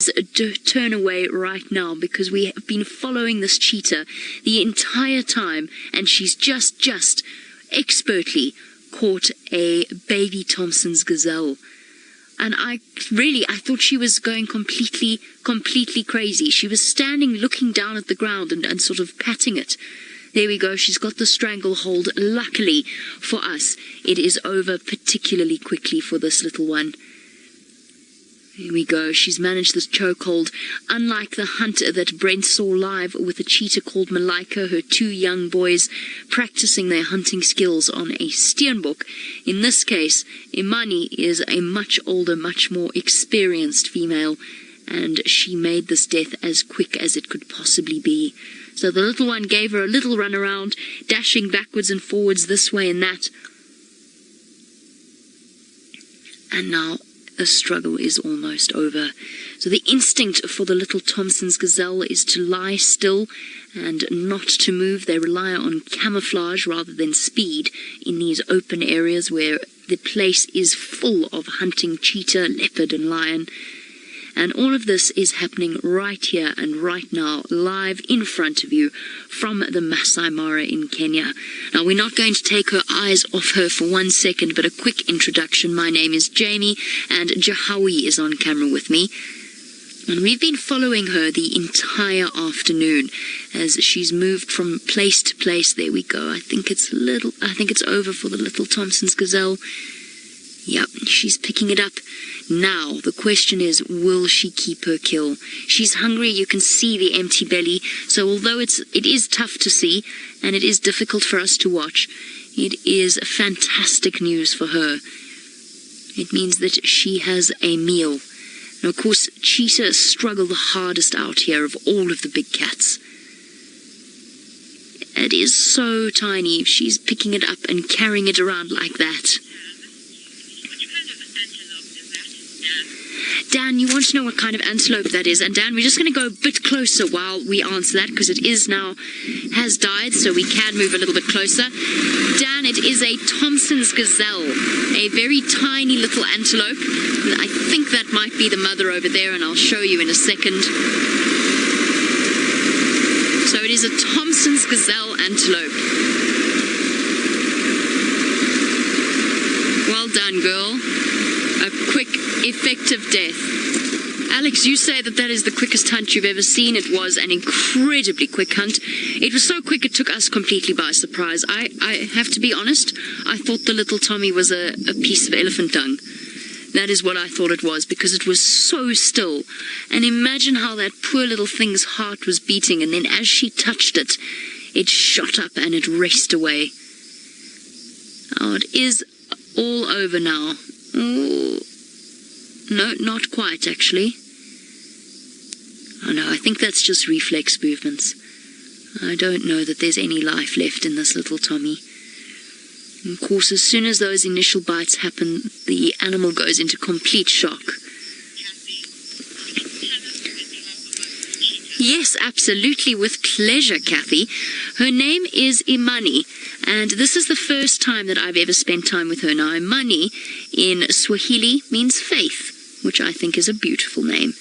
turn away right now because we have been following this cheetah the entire time, and she's just expertly caught a baby Thompson's gazelle. And I thought she was going completely crazy. She was standing looking down at the ground and sort of patting it. There we go, she's got the stranglehold. Luckily for us, it is over particularly quickly for this little one. There we go, she's managed this chokehold. Unlike the hunt that Brent saw live with a cheetah called Malaika, her two young boys practicing their hunting skills on a steenbok, in this case, Imani is a much older, much more experienced female, and she made this death as quick as it could possibly be. So the little one gave her a little run around, dashing backwards and forwards this way and that. And now the struggle is almost over. So the instinct for the little Thompson's gazelle is to lie still and not to move. They rely on camouflage rather than speed in these open areas where the place is full of hunting cheetah, leopard and lion. And all of this is happening right here and right now, live in front of you from the Masai Mara in Kenya. Now, we're not going to take our eyes off her for 1 second, but a quick introduction. My name is Jamie, and Jahawi is on camera with me. And we've been following her the entire afternoon as she's moved from place to place. There we go. I think it's over for the little Thompson's gazelle. Yep, she's picking it up. Now, the question is, will she keep her kill? She's hungry, you can see the empty belly, so although it is tough to see, and it is difficult for us to watch, it is fantastic news for her. It means that she has a meal. And of course, cheetah struggle the hardest out here of all of the big cats. It is so tiny, she's picking it up and carrying it around like that. Dan, you want to know what kind of antelope that is? And Dan, we're just going to go a bit closer while we answer that, because it has died, so we can move a little bit closer. Dan, it is a Thompson's gazelle, a very tiny little antelope. I think that might be the mother over there, and I'll show you in a second. So it is a Thompson's gazelle antelope. Well done, girl. A quick, effective death. Alex, you say that is the quickest hunt you've ever seen. It was an incredibly quick hunt. It was so quick it took us completely by surprise. I have to be honest, I thought the little Tommy was a piece of elephant dung. That is what I thought it was, because it was so still. And imagine how that poor little thing's heart was beating, and then as she touched it, it shot up and it raced away. Oh, it is all over now. Oh, no, not quite, actually. Oh, no, I think that's just reflex movements. I don't know that there's any life left in this little Tommy. And of course, as soon as those initial bites happen, the animal goes into complete shock. Yes, absolutely, with pleasure, Kathy. Her name is Imani, and this is the first time that I've ever spent time with her. Now, Imani in Swahili means faith, which I think is a beautiful name.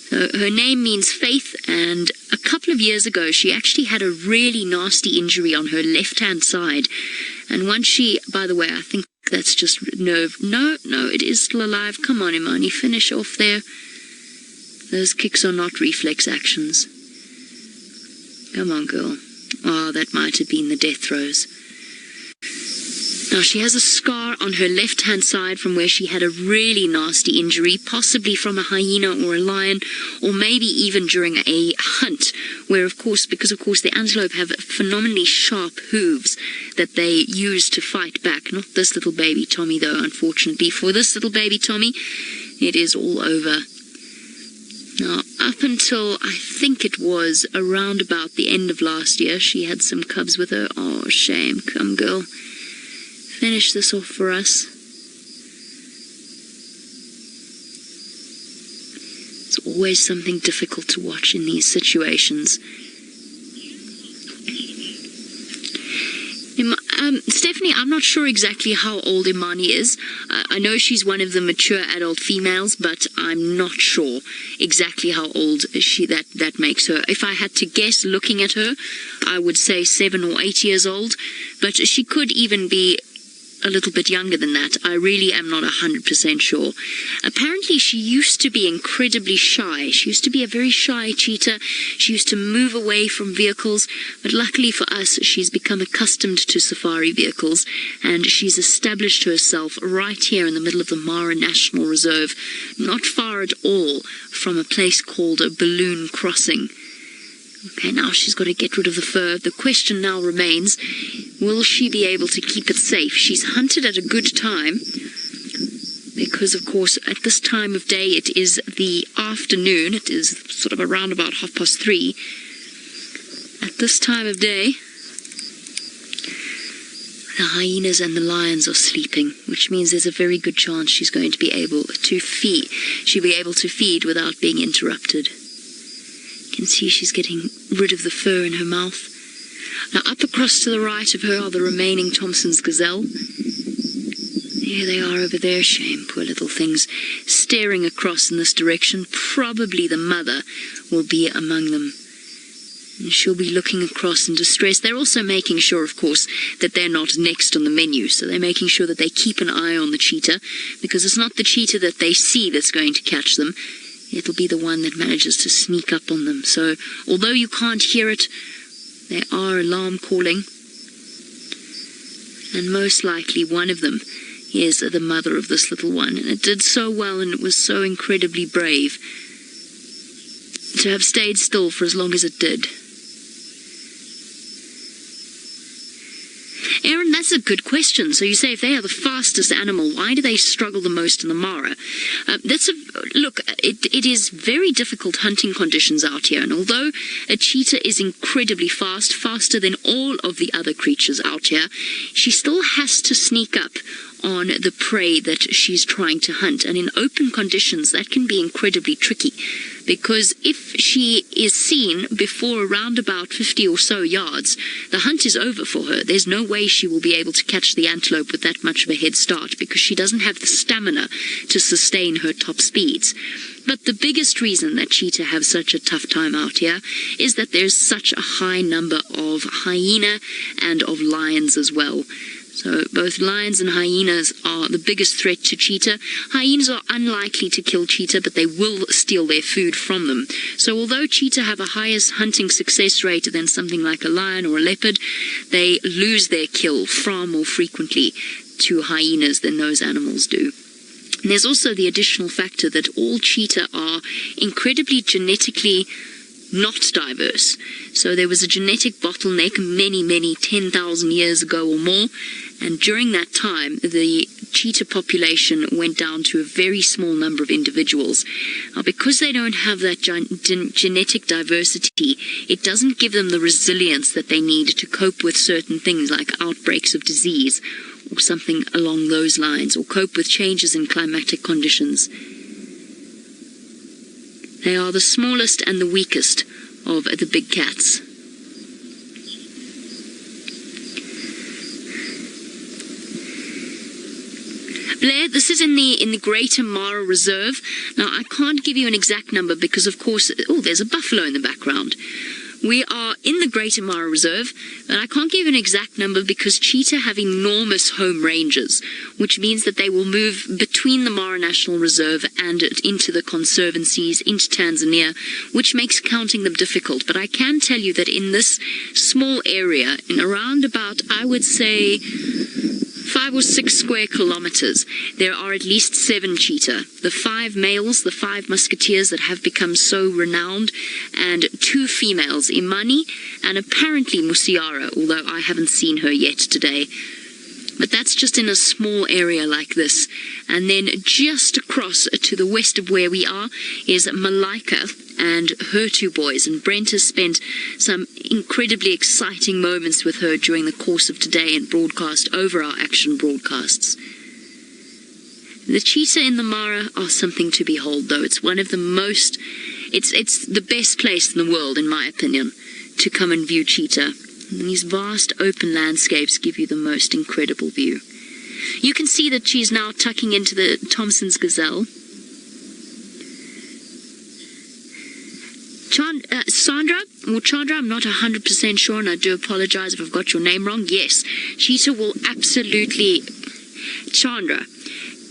So her name means faith, and a couple of years ago, she actually had a really nasty injury on her left-hand side. And once she, by the way, I think that's just nerve. No, it is still alive. Come on, Imani, finish off there. Those kicks are not reflex actions. Come on, girl. Oh, that might have been the death throes. Now, she has a scar on her left-hand side from where she had a really nasty injury, possibly from a hyena or a lion, or maybe even during a hunt, where, because of course the antelope have phenomenally sharp hooves that they use to fight back. Not this little baby Tommy, though, unfortunately. For this little baby Tommy, it is all over. Now, up until, I think it was around about the end of last year, she had some cubs with her. Oh, shame. Come, girl. Finish this off for us. It's always something difficult to watch in these situations. Stephanie, I'm not sure exactly how old Imani is. I know she's one of the mature adult females, but I'm not sure exactly how old that makes her. If I had to guess looking at her, I would say 7 or 8 years old, but she could even be a little bit younger than that. I really am not 100% sure. Apparently, she used to be incredibly shy. She used to be a very shy cheetah. She used to move away from vehicles, but luckily for us, she's become accustomed to safari vehicles, and she's established herself right here in the middle of the Mara National Reserve, not far at all from a place called a Balloon Crossing. Okay, now she's got to get rid of the fur. The question now remains, will she be able to keep it safe? She's hunted at a good time because, of course, at this time of day, it is the afternoon. It is sort of around about 3:30. At this time of day, the hyenas and the lions are sleeping, which means there's a very good chance she's going to be able to feed. She'll be able to feed without being interrupted. You can see she's getting rid of the fur in her mouth. Now up across to the right of her are the remaining Thompson's gazelle. There they are over there. Shame, poor little things, staring across in this direction. Probably the mother will be among them. And she'll be looking across in distress. They're also making sure, of course, that they're not next on the menu. So they're making sure that they keep an eye on the cheetah, because it's not the cheetah that they see that's going to catch them. It'll be the one that manages to sneak up on them. So, although you can't hear it, they are alarm calling. And most likely one of them is the mother of this little one. And it did so well, and it was so incredibly brave to have stayed still for as long as it did. Aaron, that's a good question. So you say if they are the fastest animal, why do they struggle the most in the Mara? Look, it is very difficult hunting conditions out here. And although a cheetah is incredibly fast, faster than all of the other creatures out here, she still has to sneak up on the prey that she's trying to hunt. And in open conditions, that can be incredibly tricky, because if she is seen before around about 50 or so yards, the hunt is over for her. There's no way she will be able to catch the antelope with that much of a head start, because she doesn't have the stamina to sustain her top speeds. But the biggest reason that cheetah have such a tough time out here is that there's such a high number of hyena and of lions as well. So both lions and hyenas are the biggest threat to cheetah. Hyenas are unlikely to kill cheetah, but they will steal their food from them. So although cheetah have a higher hunting success rate than something like a lion or a leopard, they lose their kill far more frequently to hyenas than those animals do. And there's also the additional factor that all cheetah are incredibly genetically not diverse. So there was a genetic bottleneck many 10,000 years ago or more, and during that time the cheetah population went down to a very small number of individuals. Now, because they don't have that genetic diversity, it doesn't give them the resilience that they need to cope with certain things like outbreaks of disease or something along those lines, or cope with changes in climatic conditions. They are the smallest and the weakest of the big cats. Blair, this is in the Greater Mara Reserve. Now, I can't give you an exact number because, of course, there's a buffalo in the background. We are in the Greater Mara Reserve, but I can't give you an exact number because cheetah have enormous home ranges, which means that they will move between the Mara National Reserve and into the conservancies, into Tanzania, which makes counting them difficult. But I can tell you that in this small area, in around about, I would say, 5 or 6 square kilometers, there are at least 7 cheetah. The 5 males, the 5 musketeers that have become so renowned, and 2 females, Imani and apparently Musiara, although I haven't seen her yet today. But that's just in a small area like this. And then just across to the west of where we are is Malaika and her 2 boys. And Brent has spent some incredibly exciting moments with her during the course of today and broadcast over our action broadcasts. The cheetah in the Mara are something to behold, though. It's one of the most, it's the best place in the world, in my opinion, to come and view cheetah. And these vast open landscapes give you the most incredible view. You can see that she's now tucking into the Thompson's Gazelle. Sandra, or Chandra, I'm not 100% sure, and I do apologize if I've got your name wrong. Yes, Cheetah will absolutely... Chandra.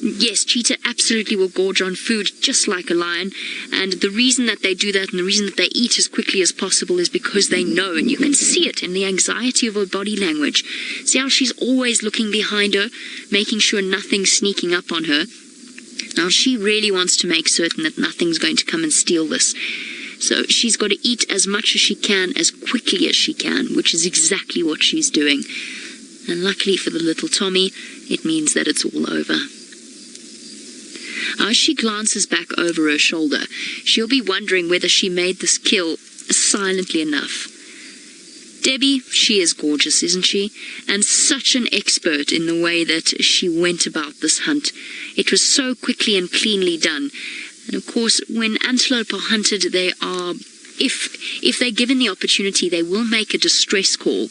Yes, Cheetah absolutely will gorge on food just like a lion, and the reason that they do that and the reason that they eat as quickly as possible is because they know, and you can see it in the anxiety of her body language. See how she's always looking behind her, making sure nothing's sneaking up on her. Now, she really wants to make certain that nothing's going to come and steal this. So she's got to eat as much as she can, as quickly as she can, which is exactly what she's doing. And luckily for the little Tommy, it means that it's all over. As she glances back over her shoulder, she'll be wondering whether she made this kill silently enough. Debbie, she is gorgeous, isn't she? And such an expert in the way that she went about this hunt. It was so quickly and cleanly done. And of course, when antelope are hunted, they are, if they're given the opportunity, they will make a distress call.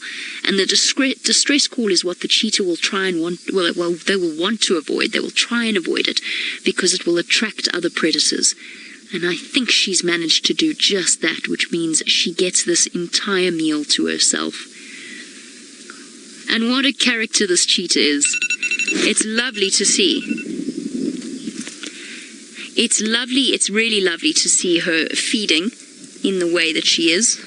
And the distress call is what the cheetah will try and they will want to avoid. They will try and avoid it because it will attract other predators. And I think she's managed to do just that, which means she gets this entire meal to herself. And what a character this cheetah is. It's lovely to see. It's lovely, it's really lovely to see her feeding in the way that she is,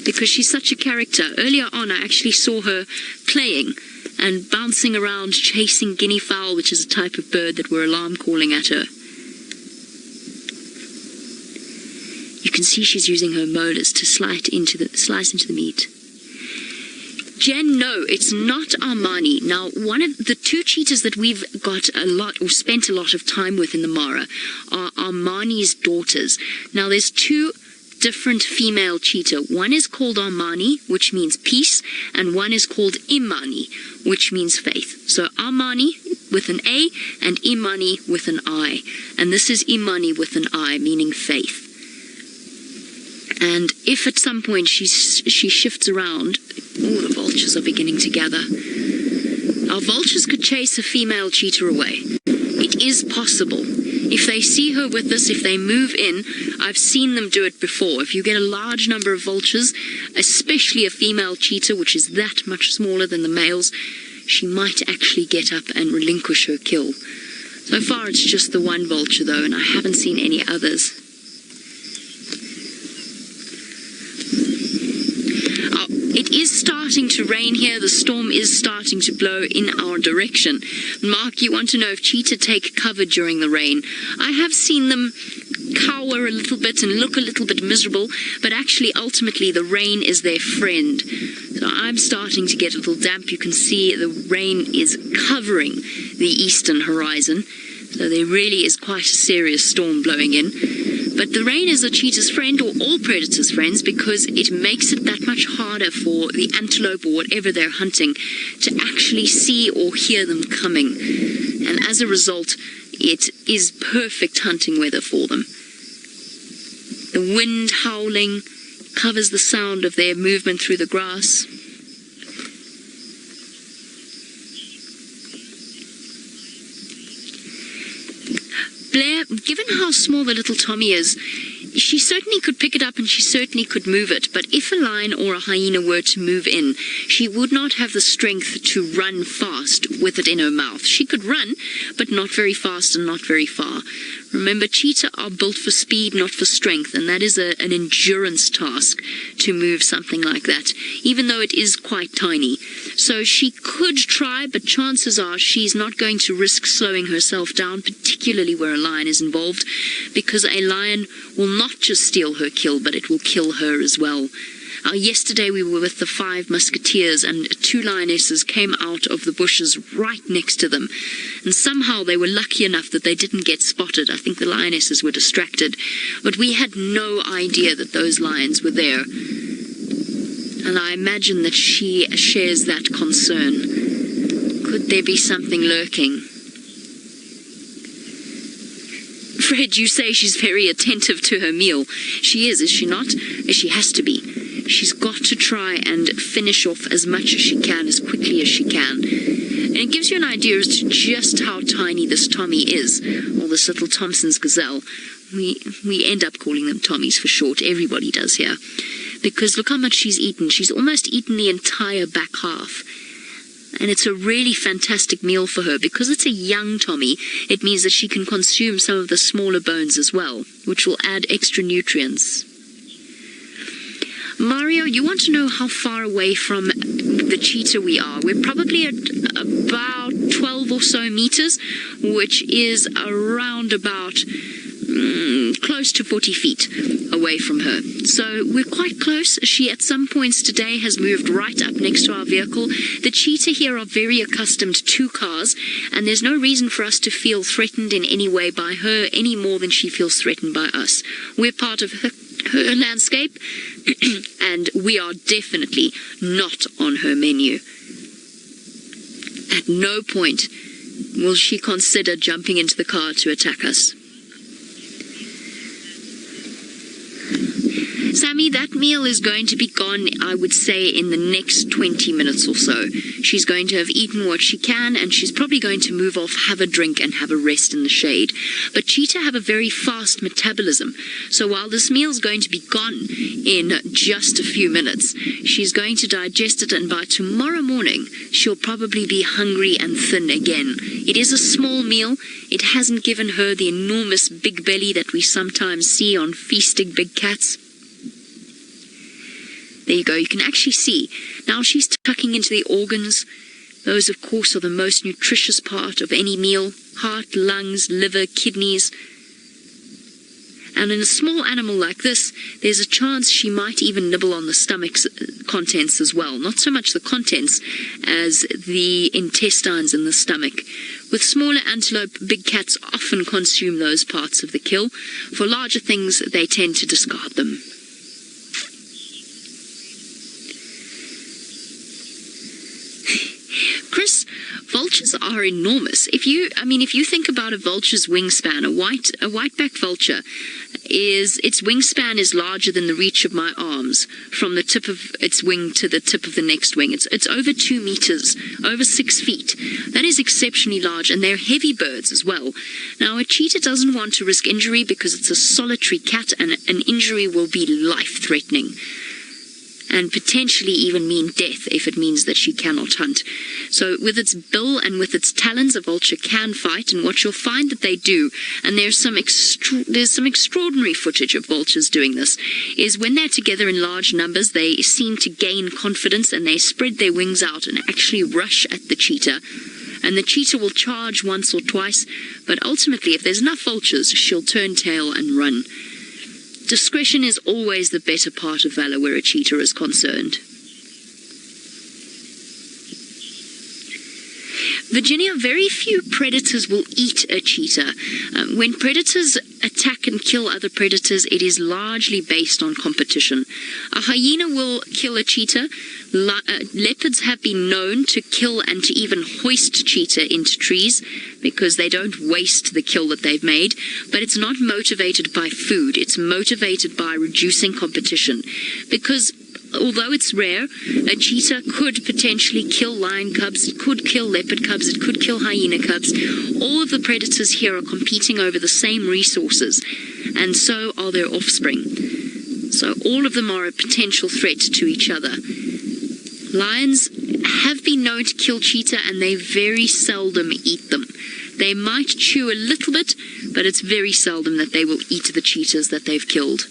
because she's such a character. Earlier on, I actually saw her playing and bouncing around, chasing guinea fowl, which is a type of bird that were alarm calling at her. You can see she's using her molars to slice into the meat. Jen, no, it's not Imani. Now, one of the two cheetahs that we've got a lot, or spent a lot of time with in the Mara, are Imani's daughters. Now, there's two different female cheetah. One is called Imani, which means peace, and one is called Imani, which means faith. So, Imani with an A and Imani with an I. And this is Imani with an I, meaning faith. And if at some point she shifts around, all the vultures are beginning to gather. Our vultures could chase a female cheetah away. It is possible. If they see her with us, if they move in, I've seen them do it before. If you get a large number of vultures, especially a female cheetah, which is that much smaller than the males, she might actually get up and relinquish her kill. So far it's just the one vulture though, and I haven't seen any others. It is starting to rain here. The storm is starting to blow in our direction. Mark, you want to know if cheetah take cover during the rain. I have seen them cower a little bit and look a little bit miserable, but actually ultimately the rain is their friend. So I'm starting to get a little damp. You can see the rain is covering the eastern horizon. So there really is quite a serious storm blowing in. But the rain is the cheetah's friend, or all predators' friends, because it makes it that much harder for the antelope or whatever they're hunting to actually see or hear them coming. And as a result, it is perfect hunting weather for them. The wind howling covers the sound of their movement through the grass. Blair, given how small the little Tommy is, she certainly could pick it up and she certainly could move it. But if a lion or a hyena were to move in, she would not have the strength to run fast with it in her mouth. She could run, but not very fast and not very far. Remember, cheetah are built for speed, not for strength, and that is an endurance task to move something like that, even though it is quite tiny. So she could try, but chances are she's not going to risk slowing herself down, particularly where a lion is involved, because a lion will not just steal her kill, but it will kill her as well. Yesterday we were with the 5 musketeers, and 2 lionesses came out of the bushes right next to them. And somehow they were lucky enough that they didn't get spotted. I think the lionesses were distracted. But we had no idea that those lions were there. And I imagine that she shares that concern. Could there be something lurking? Fred, you say she's very attentive to her meal. She is she not? She has to be. She's got to try and finish off as much as she can, as quickly as she can. And it gives you an idea as to just how tiny this Tommy is, or this little Thompson's Gazelle. We end up calling them Tommies for short. Everybody does here. Because look how much she's eaten. She's almost eaten the entire back half. And it's a really fantastic meal for her. Because it's a young Tommy, it means that she can consume some of the smaller bones as well, which will add extra nutrients. Mario, you want to know how far away from the cheetah we are? We're probably at about 12 or so meters, which is around about close to 40 feet away from her. So we're quite close. She at some points today has moved right up next to our vehicle. The cheetah here are very accustomed to cars, and there's no reason for us to feel threatened in any way by her any more than she feels threatened by us. We're part of her landscape, and we are definitely not on her menu. At no point will she consider jumping into the car to attack us. Sammy, that meal is going to be gone, I would say, in the next 20 minutes or so. She's going to have eaten what she can, and she's probably going to move off, have a drink, and have a rest in the shade. But cheetah have a very fast metabolism, so while this meal's going to be gone in just a few minutes, she's going to digest it, and by tomorrow morning, she'll probably be hungry and thin again. It is a small meal. It hasn't given her the enormous big belly that we sometimes see on feasting big cats. There you go, you can actually see. Now she's tucking into the organs. Those, of course, are the most nutritious part of any meal. Heart, lungs, liver, kidneys. And in a small animal like this, there's a chance she might even nibble on the stomach's contents as well. Not so much the contents as the intestines in the stomach. With smaller antelope, big cats often consume those parts of the kill. For larger things, they tend to discard them. Chris, vultures are enormous. If you think about a vulture's wingspan, a whiteback vulture its wingspan is larger than the reach of my arms, from the tip of its wing to the tip of the next wing. It's over 2 meters, over 6 feet. That is exceptionally large, and they're heavy birds as well. Now, a cheetah doesn't want to risk injury because it's a solitary cat, and an injury will be life-threatening, and potentially even mean death if it means that she cannot hunt. So with its bill and with its talons, a vulture can fight, and what you'll find that they do, and there's some extraordinary footage of vultures doing this, is when they're together in large numbers, they seem to gain confidence, and they spread their wings out and actually rush at the cheetah. And the cheetah will charge once or twice, but ultimately, if there's enough vultures, she'll turn tail and run. Discretion is always the better part of valor where a cheetah is concerned. Virginia, very few predators will eat a cheetah. When predators attack and kill other predators, it is largely based on competition. A hyena will kill a cheetah. Leopards have been known to kill and to even hoist cheetah into trees because they don't waste the kill that they've made. But it's not motivated by food. It's motivated by reducing competition. Because although it's rare, a cheetah could potentially kill lion cubs, it could kill leopard cubs, it could kill hyena cubs. All of the predators here are competing over the same resources, and so are their offspring. So all of them are a potential threat to each other. Lions have been known to kill cheetah, and they very seldom eat them. They might chew a little bit, but it's very seldom that they will eat the cheetahs that they've killed.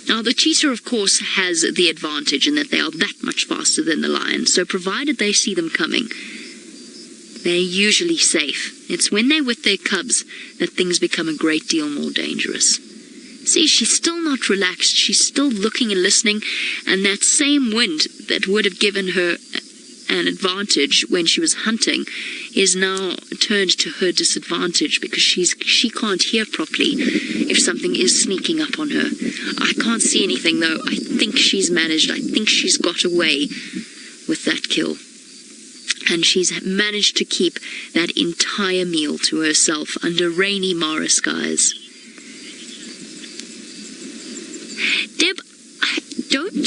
Now, the cheetah, of course, has the advantage in that they are that much faster than the lion, so provided they see them coming, they're usually safe. It's when they're with their cubs that things become a great deal more dangerous. See, she's still not relaxed. She's still looking and listening, and that same wind that would have given her an advantage when she was hunting is now turned to her disadvantage because she can't hear properly if something is sneaking up on her. I can't see anything, though. I think she's managed. I think she's got away with that kill. And she's managed to keep that entire meal to herself under rainy Mara skies. Deb, I don't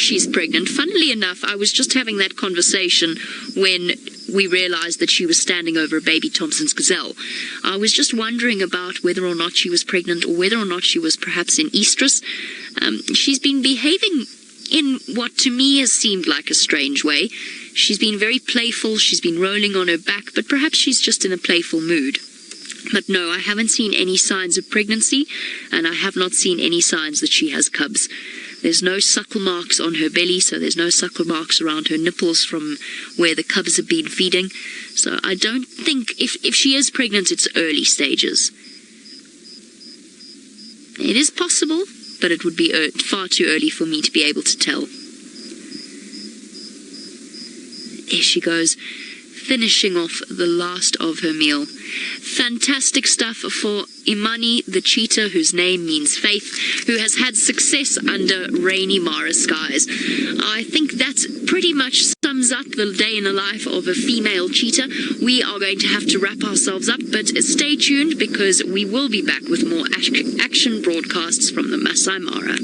she's pregnant. Funnily enough, I was just having that conversation when we realized that she was standing over a baby Thompson's gazelle. I was just wondering about whether or not she was pregnant, or whether or not she was perhaps in estrus. She's been behaving in what to me has seemed like a strange way. She's been very playful, she's been rolling on her back, but perhaps she's just in a playful mood. But no, I haven't seen any signs of pregnancy, and I have not seen any signs that she has cubs. There's no suckle marks on her belly, so there's no suckle marks around her nipples from where the cubs have been feeding. So I don't think, if she is pregnant, it's early stages. It is possible, but it would be far too early for me to be able to tell. There she goes, finishing off the last of her meal. Fantastic stuff for Imani, the cheetah, whose name means faith, who has had success under rainy Mara skies. I think that pretty much sums up the day in the life of a female cheetah. We are going to have to wrap ourselves up, but stay tuned because we will be back with more action broadcasts from the Masai Mara.